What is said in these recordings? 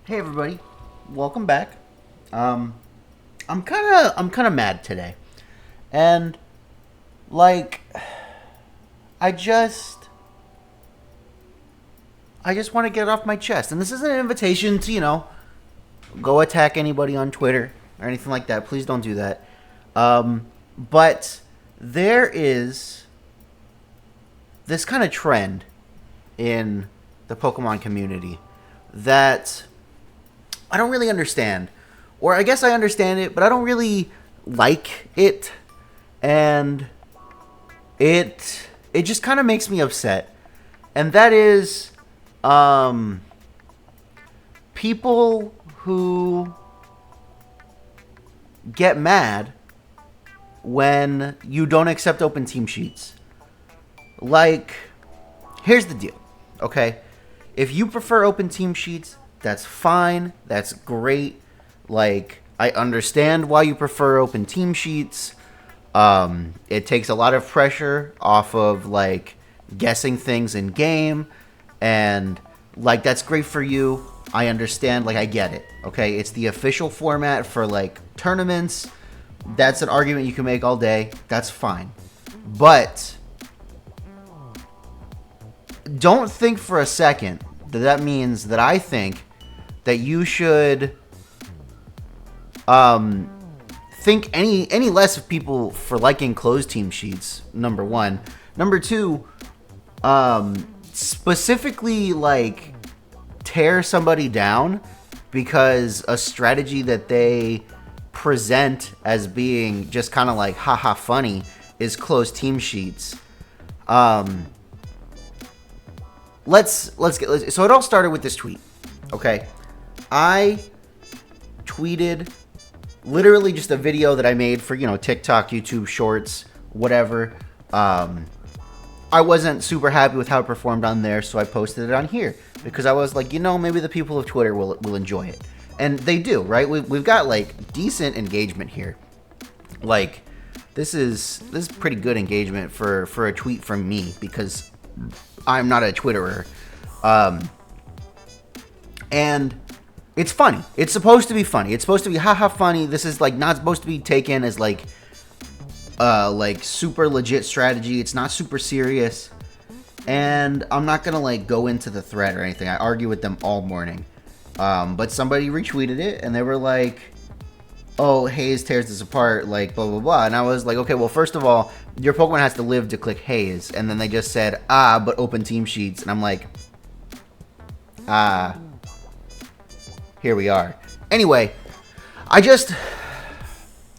Hey everybody, welcome back. I'm kind of mad today, and like I just I just want to get it off my chest. And this isn't an invitation to go attack anybody on Twitter or anything like that. Please don't do that. But there is this kind of trend in the Pokemon community that I don't really understand. Or I guess I understand it, but I don't really like it. And it just kind of makes me upset. And that is people who get mad when you don't accept open team sheets. Like, here's the deal, okay? If you prefer open team sheets, that's fine. That's great. Like, I understand why you prefer open team sheets. It takes a lot of pressure off of, like, guessing things in game. And, like, that's great for you. I understand. Like, I get it. Okay? It's the official format for, like, tournaments. That's an argument you can make all day. That's fine. But don't think for a second that that means that I think that you should think any less of people for liking closed team sheets. Number one. Number two, specifically like tear somebody down because a strategy that they present as being just kind of like haha funny is closed team sheets. Let's get so it all started with this tweet. Okay, I tweeted literally just a video that I made for TikTok, YouTube Shorts, whatever. I wasn't super happy with how it performed on there, so I posted it on here because I was like, maybe the people of Twitter will enjoy it, and they do, right? We've got like decent engagement here. Like this is pretty good engagement for a tweet from me because I'm not a Twitterer. And it's funny. It's supposed to be funny. It's supposed to be haha funny. This is like not supposed to be taken as like super legit strategy. It's not super serious. And I'm not gonna like go into the thread or anything. I argue with them all morning. But somebody retweeted it and they were like, oh, Haze tears this apart, like blah blah blah. And I was like, okay, well, first of all, your Pokemon has to live to click Haze. And then they just said, but open team sheets. And I'm like, here we are. Anyway,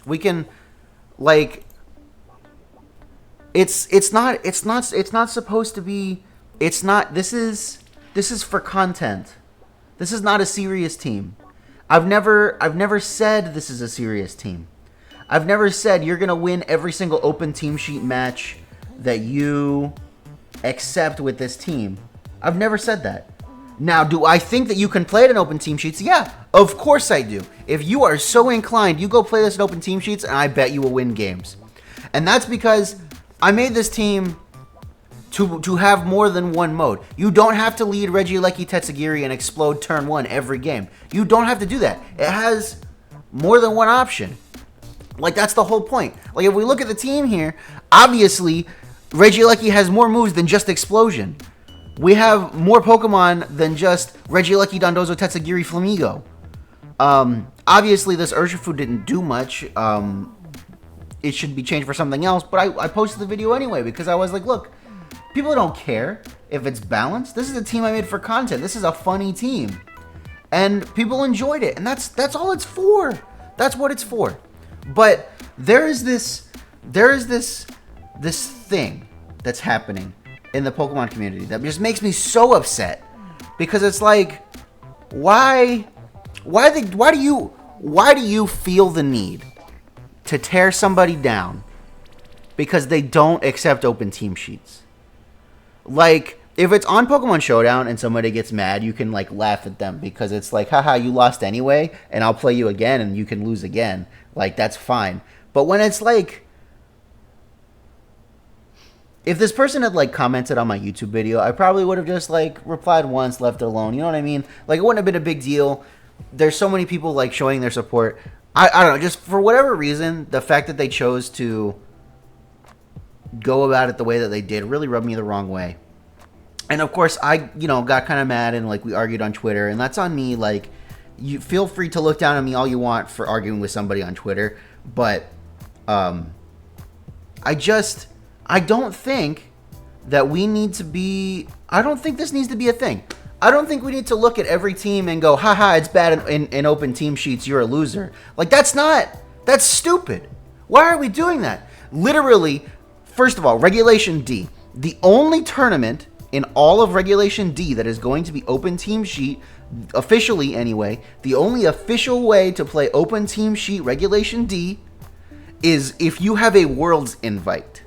we can like it's not supposed to be. It's not. This is for content. This is not a serious team. I've never said this is a serious team. I've never said you're gonna win every single open team sheet match that you accept with this team. I've never said that. Now, do I think that you can play it in open team sheets? Yeah, of course I do. If you are so inclined, you go play this in open team sheets, and I bet you will win games. And that's because I made this team to have more than one mode. You don't have to lead Regieleki Tetsugiri and explode turn 1 every game. You don't have to do that. It has more than one option. Like, that's the whole point. Like, if we look at the team here, obviously, Regieleki has more moves than just Explosion. We have more Pokemon than just Regieleki, Dondozo, Tetsugiri, Flamigo. Obviously, this Urshifu didn't do much. It should be changed for something else, but I posted the video anyway because I was like, look, people don't care if it's balanced. This is a team I made for content. This is a funny team. And people enjoyed it, and that's all it's for. That's what it's for. But there is this thing that's happening in the Pokemon community that just makes me so upset because it's like, why do you feel the need to tear somebody down because they don't accept open team sheets? Like, if it's on Pokemon Showdown and somebody gets mad, you can like laugh at them because it's like, haha, you lost anyway, and I'll play you again and you can lose again. Like, that's fine. But when it's like if this person had like commented on my YouTube video, I probably would have just like replied once, left it alone. You know what I mean? Like it wouldn't have been a big deal. There's so many people like showing their support. I don't know, just for whatever reason, the fact that they chose to go about it the way that they did really rubbed me the wrong way. And of course, I, got kind of mad and like we argued on Twitter, and that's on me. Like, you feel free to look down on me all you want for arguing with somebody on Twitter, but I don't think that we need to be. I don't think this needs to be a thing. I don't think we need to look at every team and go, haha, it's bad in open team sheets, you're a loser. Like, that's stupid. Why are we doing that? Literally, first of all, Regulation D. The only tournament in all of Regulation D that is going to be open team sheet, officially anyway, the only official way to play open team sheet Regulation D is if you have a Worlds invite.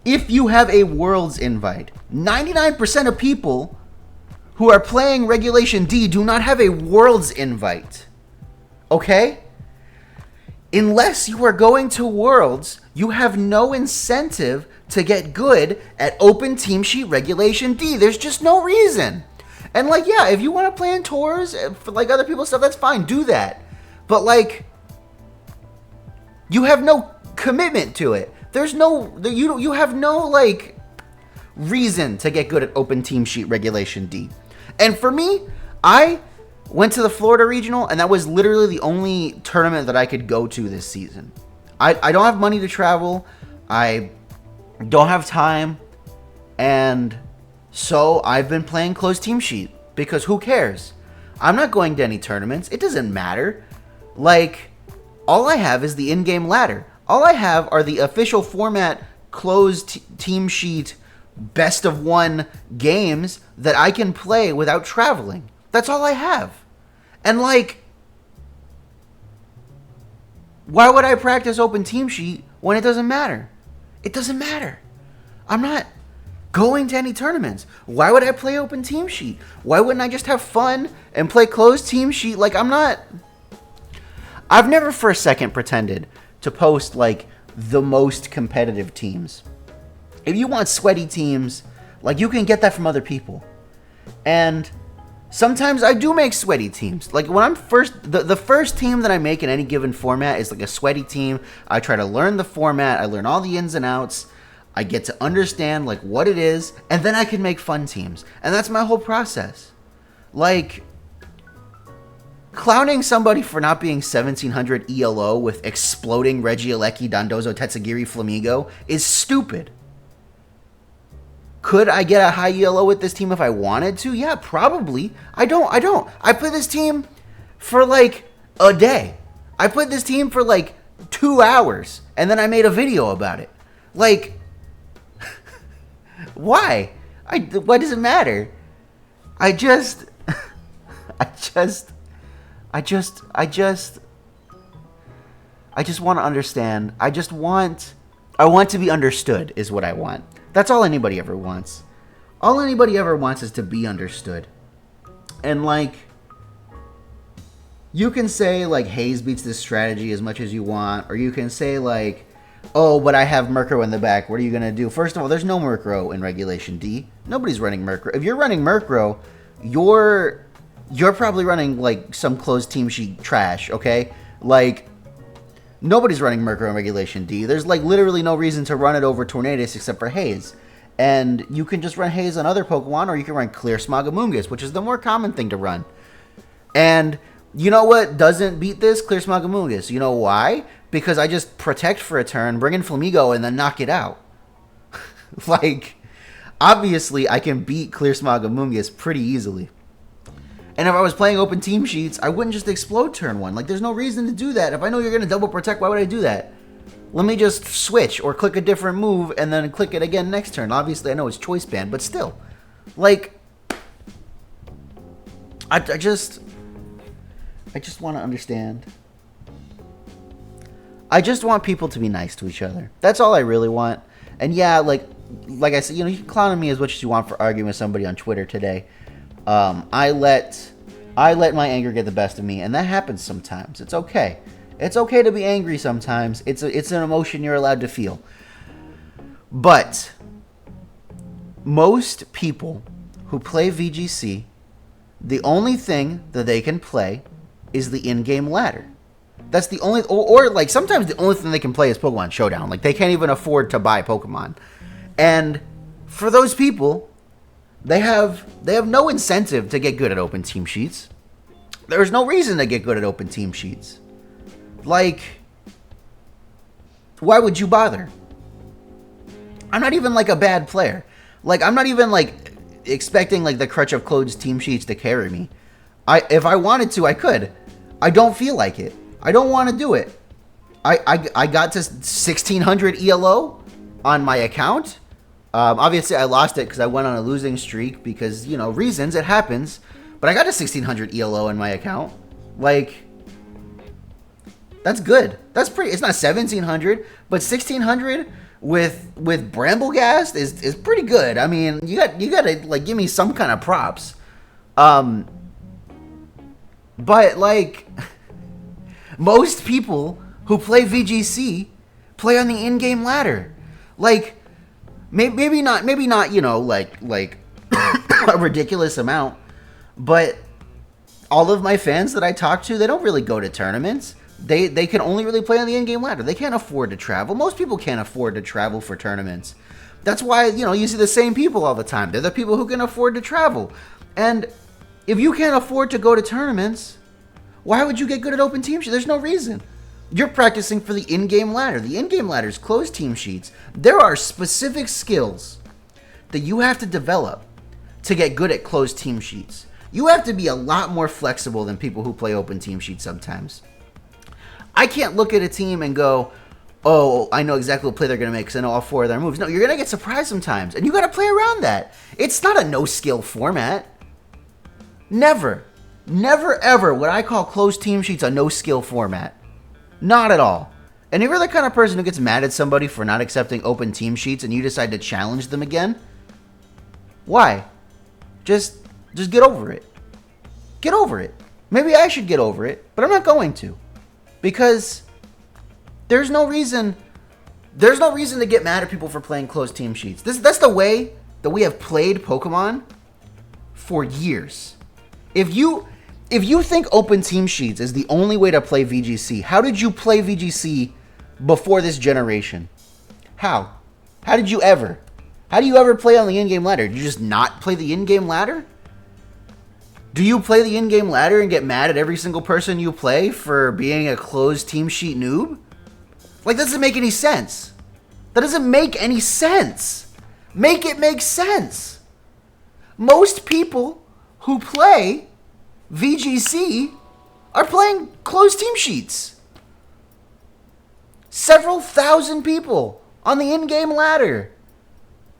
If you have a Worlds invite, 99% of people who are playing Regulation D do not have a Worlds invite. Okay? Unless you are going to Worlds, you have no incentive to get good at open team sheet Regulation D. There's just no reason. And like, yeah, if you want to play in tours for like other people's stuff, that's fine. Do that. But like, you have no commitment to it. There's no, you have no like reason to get good at open team sheet Regulation D. And for me, I went to the Florida Regional, and that was literally the only tournament that I could go to this season. I don't have money to travel. I don't have time. And so I've been playing closed team sheet because who cares? I'm not going to any tournaments. It doesn't matter. Like, all I have is the in-game ladder. All I have are the official format closed team sheet best of one games that I can play without traveling. That's all I have. And like, why would I practice open team sheet when it doesn't matter? It doesn't matter. I'm not going to any tournaments. Why would I play open team sheet? Why wouldn't I just have fun and play closed team sheet? Like, I've never for a second pretended to post like the most competitive teams. If you want sweaty teams, like, you can get that from other people. And sometimes I do make sweaty teams. Like, when I'm the first team that I make in any given format is like a sweaty team. I try to learn the format. I learn all the ins and outs. I get to understand like what it is, and then I can make fun teams. And that's my whole process. Like, clowning somebody for not being 1700 ELO with exploding Regieleki, Dondozo, Tetsugiri, Flamigo is stupid. Could I get a high ELO with this team if I wanted to? Yeah, probably. I don't. I played this team for like a day. I played this team for like 2 hours, and then I made a video about it. Like, why? Why does it matter? I just want to understand. I want to be understood is what I want. That's all anybody ever wants. All anybody ever wants is to be understood. And like, you can say like Hayes beats this strategy as much as you want, or you can say like, oh, but I have Murkrow in the back. What are you going to do? First of all, there's no Murkrow in Regulation D. Nobody's running Murkrow. If you're running Murkrow, you're probably running like some closed team sheet trash, okay? Like, nobody's running Murkrow in Regulation D. There's like literally no reason to run it over Tornadus except for Haze. And you can just run Haze on other Pokemon, or you can run Clear Smogomungus, which is the more common thing to run. And you know what doesn't beat this? Clear Smogomungus. You know why? Because I just protect for a turn, bring in Flamigo, and then knock it out. Like, obviously I can beat Clear Smogomungus pretty easily. And if I was playing open team sheets, I wouldn't just explode turn one. Like, there's no reason to do that. If I know you're going to double protect, why would I do that? Let me just switch or click a different move and then click it again next turn. Obviously, I know it's choice band, but still. Like, I just want to understand. I just want people to be nice to each other. That's all I really want. And yeah, like I said, you can clown on me as much as you want for arguing with somebody on Twitter today. I let my anger get the best of me, and that happens sometimes. It's okay. It's okay to be angry sometimes. It's an emotion you're allowed to feel. But most people who play VGC, the only thing that they can play is the in-game ladder. That's the only, or like sometimes the only thing they can play is Pokemon Showdown. Like they can't even afford to buy Pokemon. And for those people, they have no incentive to get good at open team sheets. There's no reason to get good at open team sheets. Like, why would you bother? I'm not even like a bad player. Like, I'm not even like expecting like the crutch of closed team sheets to carry me. If I wanted to, I could. I don't feel like it. I don't want to do it. I got to 1600 ELO on my account. Obviously, I lost it because I went on a losing streak because, you know, reasons. It happens. But I got to 1600 ELO in my account. Like, that's good. That's pretty. It's not 1700, but 1600 with Bramblegast is pretty good. I mean, you got to like give me some kind of props. But like most people who play VGC play on the in-game ladder. Like maybe not, you know, like a ridiculous amount, but all of my fans that I talk to, they don't really go to tournaments. They can only really play on the in-game ladder. They can't afford to travel. Most people can't afford to travel for tournaments. That's why, you know, you see the same people all the time. They're the people who can afford to travel. And if you can't afford to go to tournaments, why would you get good at open team sheets? There's no reason. You're practicing for the in-game ladder. The in-game ladder is closed team sheets. There are specific skills that you have to develop to get good at closed team sheets. You have to be a lot more flexible than people who play open team sheets sometimes. I can't look at a team and go, oh, I know exactly what play they're going to make because I know all four of their moves. No, you're going to get surprised sometimes, and you got to play around that. It's not a no-skill format. Never, ever would I call closed team sheets a no-skill format. Not at all. And if you're the kind of person who gets mad at somebody for not accepting open team sheets and you decide to challenge them again, why? Just get over it. Get over it. Maybe I should get over it, but I'm not going to. Because there's no reason to get mad at people for playing closed team sheets. That's the way that we have played Pokemon for years. If you think open team sheets is the only way to play VGC, how did you play VGC before this generation? How? How do you ever play on the in-game ladder? Did you just not play the in-game ladder? Do you play the in-game ladder and get mad at every single person you play for being a closed team sheet noob? Like, that doesn't make any sense. That doesn't make any sense. Make it make sense. Most people who play VGC are playing closed team sheets. Several thousand people on the in-game ladder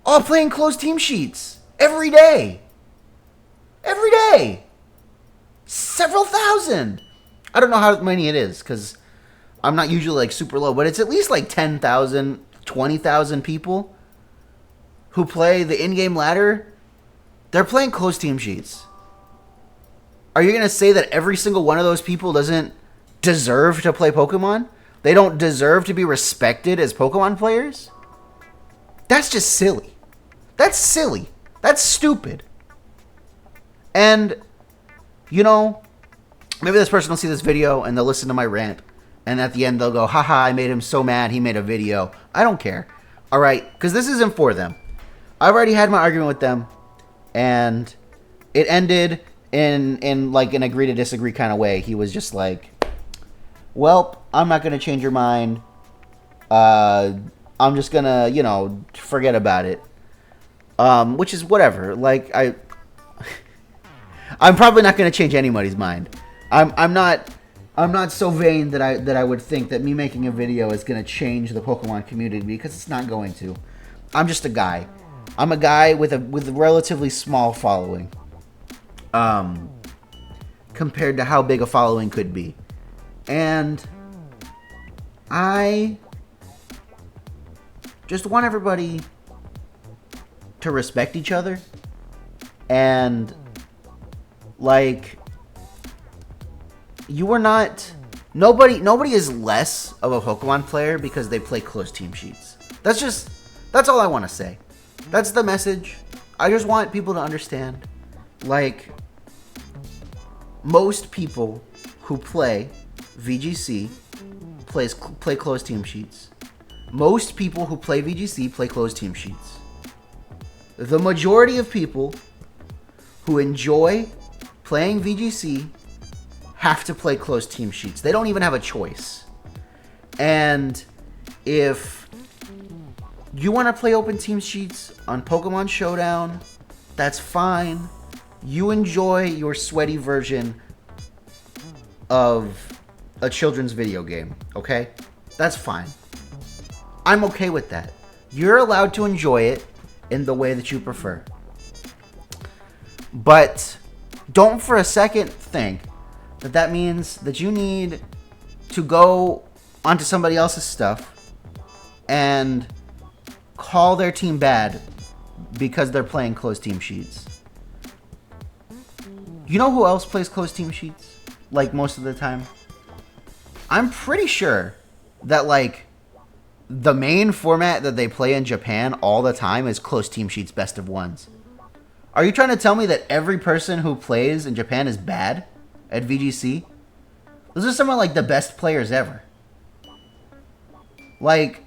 all playing closed team sheets every day. Every day. Several thousand. I don't know how many it is because I'm not usually like super low, but it's at least like 10,000, 20,000 people who play the in-game ladder. They're playing closed team sheets. Are you going to say that every single one of those people doesn't deserve to play Pokemon? They don't deserve to be respected as Pokemon players? That's just silly. That's silly. That's stupid. And, you know, maybe this person will see this video and they'll listen to my rant. And at the end they'll go, haha, I made him so mad he made a video. I don't care. All right? Because this isn't for them. I've already had my argument with them. And it ended in like an agree to disagree kind of way. He was just like, well, I'm not going to change your mind. I'm just going to, you know, forget about it. Which is whatever. Like, I'm probably not going to change anybody's mind. I'm not so vain that I would think that me making a video is going to change the Pokemon community, because it's not going to. I'm just a guy. I'm a guy with a relatively small following. Compared to how big a following could be. And I just want everybody to respect each other. And like, you are not, nobody is less of a Pokemon player because they play closed team sheets. That's all I want to say. That's the message. I just want people to understand, like, most people who play VGC play closed team sheets. Most people who play VGC play closed team sheets. The majority of people who enjoy playing VGC have to play closed team sheets. They don't even have a choice. And if you want to play open team sheets on Pokemon Showdown, that's fine. You enjoy your sweaty version of a children's video game, okay? That's fine. I'm okay with that. You're allowed to enjoy it in the way that you prefer. But don't for a second think that that means that you need to go onto somebody else's stuff and call their team bad because they're playing closed team sheets. You know who else plays closed team sheets? Like, most of the time? I'm pretty sure that, like, the main format that they play in Japan all the time is closed team sheets best of ones. Are you trying to tell me that every person who plays in Japan is bad at VGC? Those are some of, like, the best players ever. Like,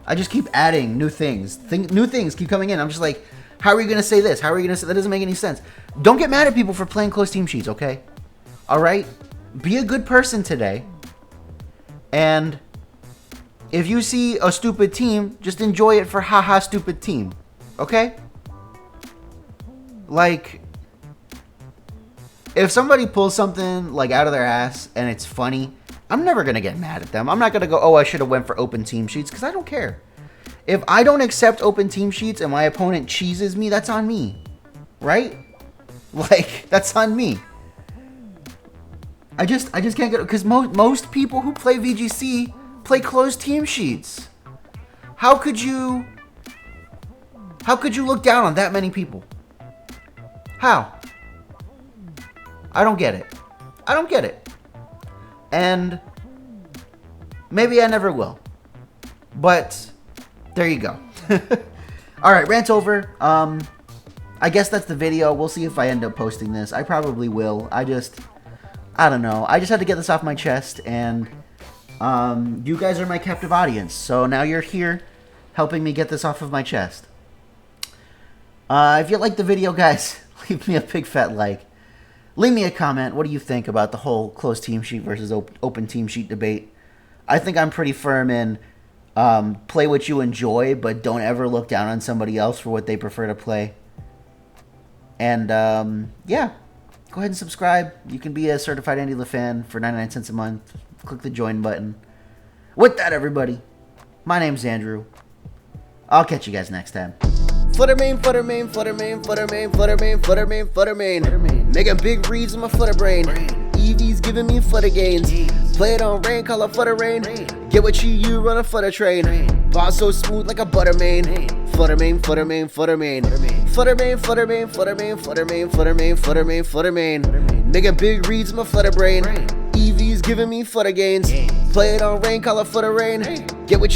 I just keep adding new things. New things keep coming in. I'm just like, how are you going to say this? How are you going to say that? Doesn't make any sense. Don't get mad at people for playing closed team sheets, okay? All right? Be a good person today. And if you see a stupid team, just enjoy it for haha stupid team. Okay? Like, if somebody pulls something like out of their ass and it's funny, I'm never going to get mad at them. I'm not going to go, oh, I should have went for open team sheets, because I don't care. If I don't accept open team sheets and my opponent cheeses me, that's on me. Right? Like, that's on me. I just can't get it, because most people who play VGC play closed team sheets. How could you look down on that many people? How? I don't get it. I don't get it. And maybe I never will. But there you go. All right, rant over. I guess that's the video. We'll see if I end up posting this. I probably will. I don't know. I just had to get this off my chest, and you guys are my captive audience. So now you're here helping me get this off of my chest. If you like the video, guys, leave me a big fat like. Leave me a comment. What do you think about the whole closed team sheet versus open team sheet debate? I think I'm pretty firm in play what you enjoy, but don't ever look down on somebody else for what they prefer to play. And yeah, go ahead and subscribe. You can be a certified AndyLa fan for 99 cents a month. Click the join button. With that, everybody, my name's Andrew. I'll catch you guys next time. Flutter main, flutter main, flutter main, flutter main, flutter main, flutter main, flutter main. Making big reads in my flutter brain. EV's giving me flutter gains. Play it on rain, call it flutter rain. Get what you run a flutter train. Boss so smooth like a butter main. Flutter main, flutter main, flutter main. Flutter main, flutter main, flutter main, flutter main, flutter main, flutter main, flutter main. Making big reads in my flutter brain. EV's giving me flutter gains. Play it on rain, call it flutter rain. Get what